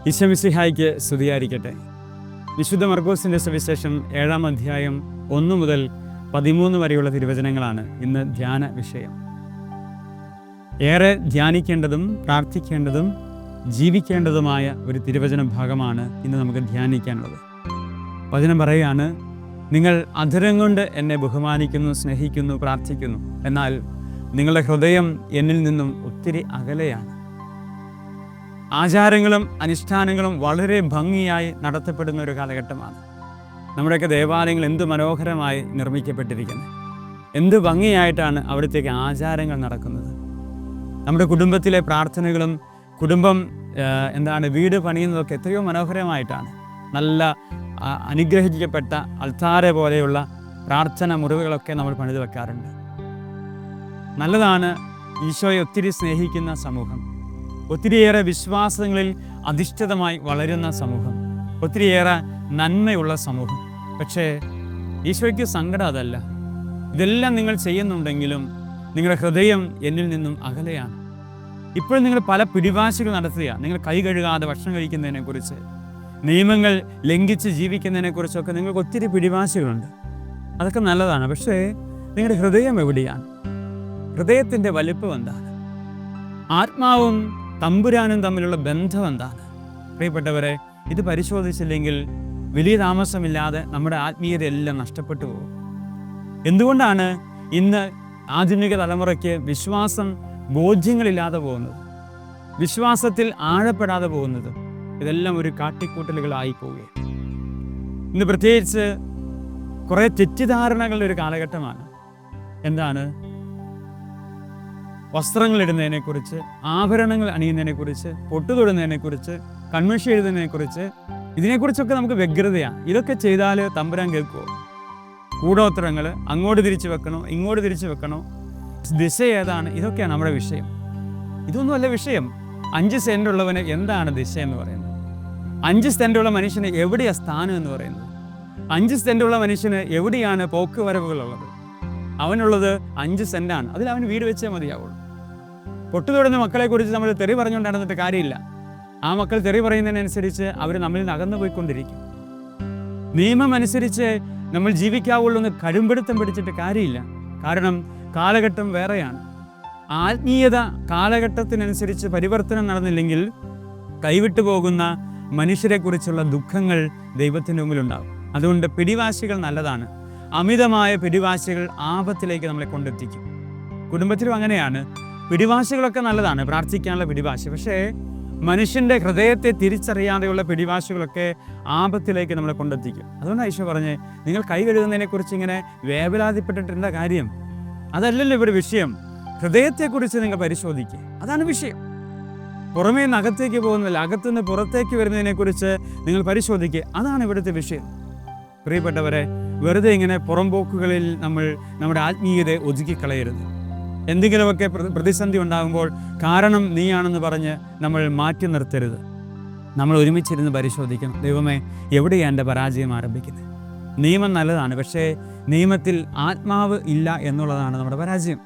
ഈശോമിശിഹായ്ക്ക് സ്തുതിയായിരിക്കട്ടെ. വിശുദ്ധ മർക്കോസിൻ്റെ സുവിശേഷം 7-ാം അധ്യായം 1 മുതൽ 13 വരെയുള്ള തിരുവചനങ്ങളാണ് ഇന്ന് ധ്യാന വിഷയം. ഏറെ ധ്യാനിക്കേണ്ടതും പ്രാർത്ഥിക്കേണ്ടതും ജീവിക്കേണ്ടതുമായ ഒരു തിരുവചന ഭാഗമാണ് ഇന്ന് നമുക്ക് ധ്യാനിക്കാനുള്ളത്. വചനം പറയുകയാണ്, നിങ്ങൾ അധരം കൊണ്ട് എന്നെ ബഹുമാനിക്കുന്നു, സ്നേഹിക്കുന്നു, പ്രാർത്ഥിക്കുന്നു, എന്നാൽ നിങ്ങളുടെ ഹൃദയം എന്നിൽ നിന്നും ഒത്തിരി അകലെയാണ്. ആചാരങ്ങളും അനുഷ്ഠാനങ്ങളും വളരെ ഭംഗിയായി നടത്തപ്പെടുന്ന ഒരു കാലഘട്ടമാണ്. നമ്മുടെയൊക്കെ ദേവാലയങ്ങൾ എന്ത് മനോഹരമായി നിർമ്മിക്കപ്പെട്ടിരിക്കുന്നത്, എന്ത് ഭംഗിയായിട്ടാണ് അവിടത്തേക്ക് ആചാരങ്ങൾ നടക്കുന്നത്. നമ്മുടെ കുടുംബത്തിലെ പ്രാർത്ഥനകളും വീട് പണിയുന്നതൊക്കെ എത്രയോ മനോഹരമായിട്ടാണ്. നല്ല അനുഗ്രഹിക്കപ്പെട്ട അൾത്താര പോലെയുള്ള പ്രാർത്ഥന മുറിവുകളൊക്കെ നമ്മൾ പണിത് വെക്കാറുണ്ട്. നല്ലതാണ്. ഈശോയെ ഒത്തിരി സ്നേഹിക്കുന്ന സമൂഹം, ഒത്തിരിയേറെ വിശ്വാസങ്ങളിൽ അധിഷ്ഠിതമായി വളരുന്ന സമൂഹം, ഒത്തിരിയേറെ നന്മയുള്ള സമൂഹം. പക്ഷേ ഈശോയ്ക്ക് സങ്കടം അതല്ല. ഇതെല്ലാം നിങ്ങൾ ചെയ്യുന്നുണ്ടെങ്കിലും നിങ്ങളുടെ ഹൃദയം എന്നിൽ നിന്നും അകലെയാണ്. ഇപ്പോൾ നിങ്ങൾ പല പിടിവാശികൾ നടത്തുക. നിങ്ങൾ കൈ കഴുകാതെ ഭക്ഷണം കഴിക്കുന്നതിനെക്കുറിച്ച്, നിയമങ്ങൾ ലംഘിച്ച് ജീവിക്കുന്നതിനെക്കുറിച്ചൊക്കെ നിങ്ങൾക്ക് ഒത്തിരി പിടിവാശികളുണ്ട്. അതൊക്കെ നല്ലതാണ്. പക്ഷേ നിങ്ങളുടെ ഹൃദയം എവിടെയാണ്? ഹൃദയത്തിൻ്റെ വലിപ്പം എന്താണ്? ആത്മാവും തമ്പുരാനും തമ്മിലുള്ള ബന്ധം എന്താണ്? പ്രിയപ്പെട്ടവരെ, ഇത് പരിശോധിച്ചില്ലെങ്കിൽ വലിയ താമസമില്ലാതെ നമ്മുടെ ആത്മീയതയെല്ലാം നഷ്ടപ്പെട്ടു പോകും. എന്തുകൊണ്ടാണ് ഇന്ന് ആധുനിക തലമുറയ്ക്ക് വിശ്വാസം ബോധ്യങ്ങളില്ലാതെ പോകുന്നത്, വിശ്വാസത്തിൽ ആഴപ്പെടാതെ പോകുന്നത്? ഇതെല്ലാം ഒരു കാട്ടിക്കൂട്ടലുകളായി പോവുകയാണ്. ഇന്ന് പ്രത്യേകിച്ച് കുറേ തെറ്റിദ്ധാരണകളുടെ ഒരു കാലഘട്ടമാണ്. എന്താണ്? വസ്ത്രങ്ങൾ ഇടുന്നതിനെക്കുറിച്ച്, ആഭരണങ്ങൾ അണിയുന്നതിനെക്കുറിച്ച്, പൊട്ടുതൊടുന്നതിനെക്കുറിച്ച്, കൺമഷി എഴുതുന്നതിനെക്കുറിച്ച്, ഇതിനെക്കുറിച്ചൊക്കെ നമുക്ക് വ്യഗ്രതയാണ്. ഇതൊക്കെ ചെയ്താൽ തമ്പുരാൻ കേൾക്കുമോ? കൂടോത്രങ്ങൾ അങ്ങോട്ട് തിരിച്ചു വെക്കണോ, ഇങ്ങോട്ട് തിരിച്ചു വെക്കണോ, ദിശ ഏതാണ്? ഇതൊക്കെയാണ് നമ്മുടെ വിഷയം. ഇതൊന്നുമല്ല വിഷയം. 5 സെൻറ് ഉള്ളവന് എന്താണ് ദിശ എന്ന് പറയുന്നത്? 5 സെൻറ് ഉള്ള മനുഷ്യന് എവിടെയാണ് സ്ഥാനം എന്ന് പറയുന്നത്? 5 സെൻറ് ഉള്ള മനുഷ്യന് എവിടെയാണ് പോക്കുവരവുകളുള്ളത്? അവനുള്ളത് 5 സെൻറ്റാണ്. അതിൽ അവന് വീട് വെച്ചേ മതിയാവുള്ളൂ. പൊട്ടുതൊടുന്ന മക്കളെക്കുറിച്ച് നമ്മൾ തെറി പറഞ്ഞുകൊണ്ട് നടന്നിട്ട് കാര്യമില്ല. ആ മക്കൾ തെറി പറയുന്നതിനനുസരിച്ച് അവർ നമ്മളിൽ നിന്ന് അകന്നു പോയിക്കൊണ്ടിരിക്കും. നിയമം അനുസരിച്ച് നമ്മൾ ജീവിക്കാവുള്ളൂ എന്ന് കടുംപിടുത്തം പിടിച്ചിട്ട് കാര്യമില്ല. കാരണം കാലഘട്ടം വേറെയാണ്. ആത്മീയത കാലഘട്ടത്തിനനുസരിച്ച് പരിവർത്തനം നടന്നില്ലെങ്കിൽ കൈവിട്ടു പോകുന്ന മനുഷ്യരെക്കുറിച്ചുള്ള ദുഃഖങ്ങൾ ദൈവത്തിൻ്റെ മുമ്പിലുണ്ടാകും. അതുകൊണ്ട് പിടിവാശികൾ നല്ലതാണ്. അമിതമായ പിടിവാശികൾ ആപത്തിലേക്ക് നമ്മളെ കൊണ്ടെത്തിക്കും. കുടുംബത്തിലും അങ്ങനെയാണ്. പിടിവാശികളൊക്കെ നല്ലതാണ്, പ്രാർത്ഥിക്കാനുള്ള പിടിവാശി. പക്ഷേ മനുഷ്യൻ്റെ ഹൃദയത്തെ തിരിച്ചറിയാതെയുള്ള പിടിവാശികളൊക്കെ ആപത്തിലേക്ക് നമ്മളെ കൊണ്ടെത്തിക്കും. അതുകൊണ്ടാണ് ഈശോ പറഞ്ഞ്, നിങ്ങൾ കൈ കഴുകുന്നതിനെക്കുറിച്ച് ഇങ്ങനെ വേവലാതിപ്പെട്ടിട്ടുള്ള കാര്യം അതല്ലല്ലോ ഇവിടെ വിഷയം. ഹൃദയത്തെക്കുറിച്ച് നിങ്ങൾ പരിശോധിക്കുക, അതാണ് വിഷയം. പുറമേ നിന്ന് അകത്തേക്ക് പോകുന്നില്ല, അകത്തുനിന്ന് പുറത്തേക്ക് വരുന്നതിനെക്കുറിച്ച് നിങ്ങൾ പരിശോധിക്കുക, അതാണ് ഇവിടുത്തെ വിഷയം. പ്രിയപ്പെട്ടവരെ, വെറുതെ ഇങ്ങനെ പുറംപോക്കുകളിൽ നമ്മൾ നമ്മുടെ ആത്മീയതയെ ഒതുക്കിക്കളയരുത്. എന്തെങ്കിലുമൊക്കെ പ്രതിസന്ധി ഉണ്ടാകുമ്പോൾ കാരണം നീയാണെന്ന് പറഞ്ഞ് നമ്മൾ മാറ്റി നിർത്തരുത്. നമ്മൾ ഒരുമിച്ചിരുന്ന് പരിശോധിക്കണം. ദൈവമേ, എവിടെയാണ് എൻ്റെ പരാജയം ആരംഭിക്കുന്നത്? നിയമം നല്ലതാണ്, പക്ഷേ നിയമത്തിൽ ആത്മാവ് ഇല്ല എന്നുള്ളതാണ് നമ്മുടെ പരാജയം.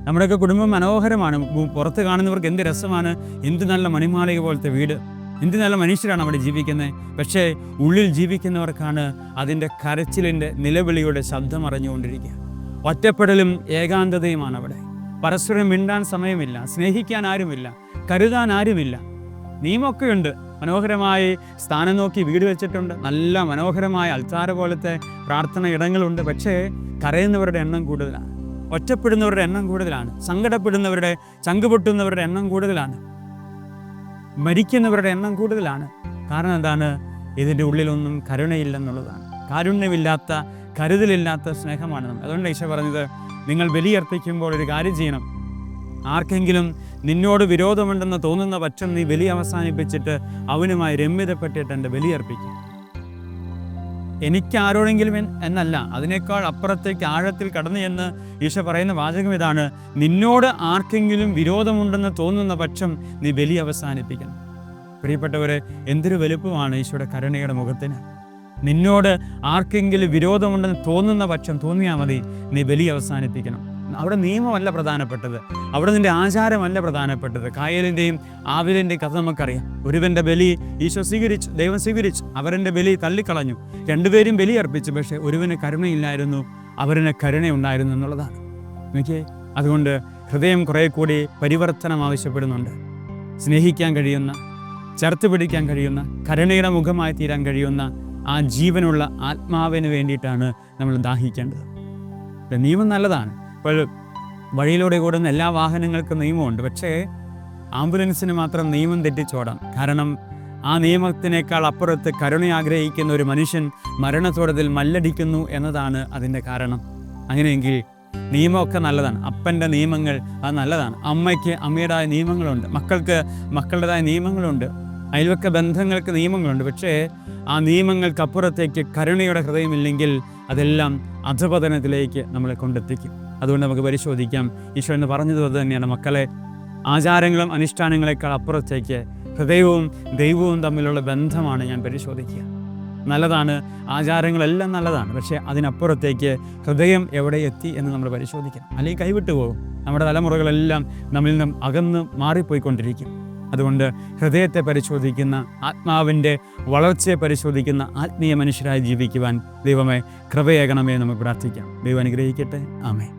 നമ്മുടെയൊക്കെ കുടുംബം മനോഹരമാണ്. പുറത്ത് കാണുന്നവർക്ക് എന്ത് രസമാണ്, എന്ത് നല്ല മണിമാളിക പോലത്തെ വീട്, എന്ത് നല്ല മനുഷ്യരാണ് അവിടെ ജീവിക്കുന്നത്. പക്ഷേ ഉള്ളിൽ ജീവിക്കുന്നവർക്കാണ് അതിൻ്റെ കരച്ചിലിൻ്റെ നിലവിളിയുടെ ശബ്ദം അറിഞ്ഞുകൊണ്ടിരിക്കുക. ഒറ്റപ്പെടലും ഏകാന്തതയുമാണ് അവിടെ. പരസ്പരം മിണ്ടാൻ സമയമില്ല, സ്നേഹിക്കാൻ ആരുമില്ല, കരുതാൻ ആരുമില്ല. നിയമമൊക്കെയുണ്ട്, മനോഹരമായി സ്ഥാനം നോക്കി വീട് വെച്ചിട്ടുണ്ട്, നല്ല മനോഹരമായ അൾത്താര പോലത്തെ പ്രാർത്ഥന ഇടങ്ങളുണ്ട്. പക്ഷേ കരയുന്നവരുടെ എണ്ണം കൂടുതലാണ്, ഒറ്റപ്പെടുന്നവരുടെ എണ്ണം കൂടുതലാണ്, സങ്കടപ്പെടുന്നവരുടെ, ചങ്കുപൊട്ടുന്നവരുടെ എണ്ണം കൂടുതലാണ്, മരിക്കുന്നവരുടെ എണ്ണം കൂടുതലാണ്. കാരണം എന്താണ്? ഇതിൻ്റെ ഉള്ളിലൊന്നും കരുണയില്ലെന്നുള്ളതാണ്. കാരുണ്യമില്ലാത്ത, കരുതലില്ലാത്ത സ്നേഹമാണ് നമ്മൾ. അതുകൊണ്ട് ഈശോ പറഞ്ഞത്, നിങ്ങൾ ബലിയർപ്പിക്കുമ്പോൾ ഒരു കാര്യം ചെയ്യണം. ആർക്കെങ്കിലും നിന്നോട് വിരോധമുണ്ടെന്ന് തോന്നുന്ന പക്ഷം നീ ബലി അവസാനിപ്പിച്ചിട്ട് അവനുമായി രമ്യതപ്പെട്ടിട്ട് എൻ്റെ ബലിയർപ്പിക്കുക. എനിക്കാരോടെങ്കിലും എന്നല്ല, അതിനേക്കാൾ അപ്പുറത്തേക്ക് ആഴത്തിൽ കടന്നു എന്ന് ഈശോ പറയുന്ന വാചകം ഇതാണ്: നിന്നോട് ആർക്കെങ്കിലും വിരോധമുണ്ടെന്ന് തോന്നുന്ന പക്ഷം നീ ബലി അവസാനിപ്പിക്കണം. പ്രിയപ്പെട്ടവരെ, എന്തൊരു വലുപ്പമാണ് ഈശോയുടെ കരുണയുടെ മുഖത്തിന്. നിന്നോട് ആർക്കെങ്കിലും വിരോധമുണ്ടെന്ന് തോന്നുന്ന പക്ഷം തോന്നിയാൽ മതി, നീ ബലി അവസാനിപ്പിക്കണം. അവിടെ നിയമമല്ല പ്രധാനപ്പെട്ടത്, അവിടെ നിൻ്റെ ആചാരമല്ല പ്രധാനപ്പെട്ടത്. കായേലിൻ്റെയും ആബേലിൻ്റെയും കഥ നമുക്കറിയാം. ഒരുവൻ്റെ ബലി ഈശോ സ്വീകരിച്ചു, ദൈവം സ്വീകരിച്ചു. അവരുടെ ബലി തള്ളിക്കളഞ്ഞു. രണ്ടുപേരും ബലി അർപ്പിച്ചു. പക്ഷേ ഒരുവന് കരുണയില്ലായിരുന്നു, അവരിന് കരുണയുണ്ടായിരുന്നു എന്നുള്ളതാണ്. എനിക്ക് അതുകൊണ്ട് ഹൃദയം കുറേ കൂടി പരിവർത്തനം ആവശ്യപ്പെടുന്നുണ്ട്. സ്നേഹിക്കാൻ കഴിയുന്ന, ചേർത്ത് പിടിക്കാൻ കഴിയുന്ന, കരുണയുടെ മുഖമായി തീരാൻ കഴിയുന്ന ആ ജീവനുള്ള ആത്മാവിന് വേണ്ടിയിട്ടാണ് നമ്മൾ ദാഹിക്കേണ്ടത്. നിയമം നല്ലതാണ്. ഇപ്പോൾ വഴിയിലൂടെ കൂടുന്ന എല്ലാ വാഹനങ്ങൾക്കും നിയമമുണ്ട്. പക്ഷേ ആംബുലൻസിന് മാത്രം നിയമം തെറ്റിച്ചോടാം. കാരണം ആ നിയമത്തിനേക്കാൾ അപ്പുറത്ത് കരുണ ആഗ്രഹിക്കുന്ന ഒരു മനുഷ്യൻ മരണത്തോടതിൽ മല്ലടിക്കുന്നു എന്നതാണ് അതിൻ്റെ കാരണം. അങ്ങനെയെങ്കിൽ നിയമമൊക്കെ നല്ലതാണ്. അപ്പൻ്റെ നിയമങ്ങൾ അത് നല്ലതാണ്. അമ്മയ്ക്ക് അമ്മയുടേതായ നിയമങ്ങളുണ്ട്, മക്കൾക്ക് മക്കളുടേതായ നിയമങ്ങളുണ്ട്, അയൽവക്ക ബന്ധങ്ങൾക്ക് നിയമങ്ങളുണ്ട്. പക്ഷേ ആ നിയമങ്ങൾക്കപ്പുറത്തേക്ക് കരുണയുടെ ഹൃദയമില്ലെങ്കിൽ അതെല്ലാം അധപതനത്തിലേക്ക് നമ്മളെ കൊണ്ടെത്തിക്കും. അതുകൊണ്ട് നമുക്ക് പരിശോധിക്കാം. ഈശോ എന്ന് പറഞ്ഞത് തന്നെയാണ്, മക്കളെ, ആചാരങ്ങളും അനുഷ്ഠാനങ്ങളെക്കാൾ അപ്പുറത്തേക്ക് ഹൃദയവും ദൈവവും തമ്മിലുള്ള ബന്ധമാണ് ഞാൻ പരിശോധിക്കുക. നല്ലതാണ്, ആചാരങ്ങളെല്ലാം നല്ലതാണ്. പക്ഷേ അതിനപ്പുറത്തേക്ക് ഹൃദയം എവിടെ എത്തി എന്ന് നമ്മൾ പരിശോധിക്കണം. അല്ലെങ്കിൽ കൈവിട്ടു പോകും. നമ്മുടെ തലമുറകളെല്ലാം നമ്മിൽ നിന്നും അകന്ന് മാറിപ്പോയിക്കൊണ്ടിരിക്കും. അതുകൊണ്ട് ഹൃദയത്തെ പരിശോധിക്കുന്ന, ആത്മാവിൻ്റെ വളർച്ചയെ പരിശോധിക്കുന്ന ആത്മീയ മനുഷ്യരായി ജീവിക്കുവാൻ ദൈവമേ കൃപയേകണമേ നമുക്ക് പ്രാർത്ഥിക്കാം. ദൈവം അനുഗ്രഹിക്കട്ടെ. ആമേൻ.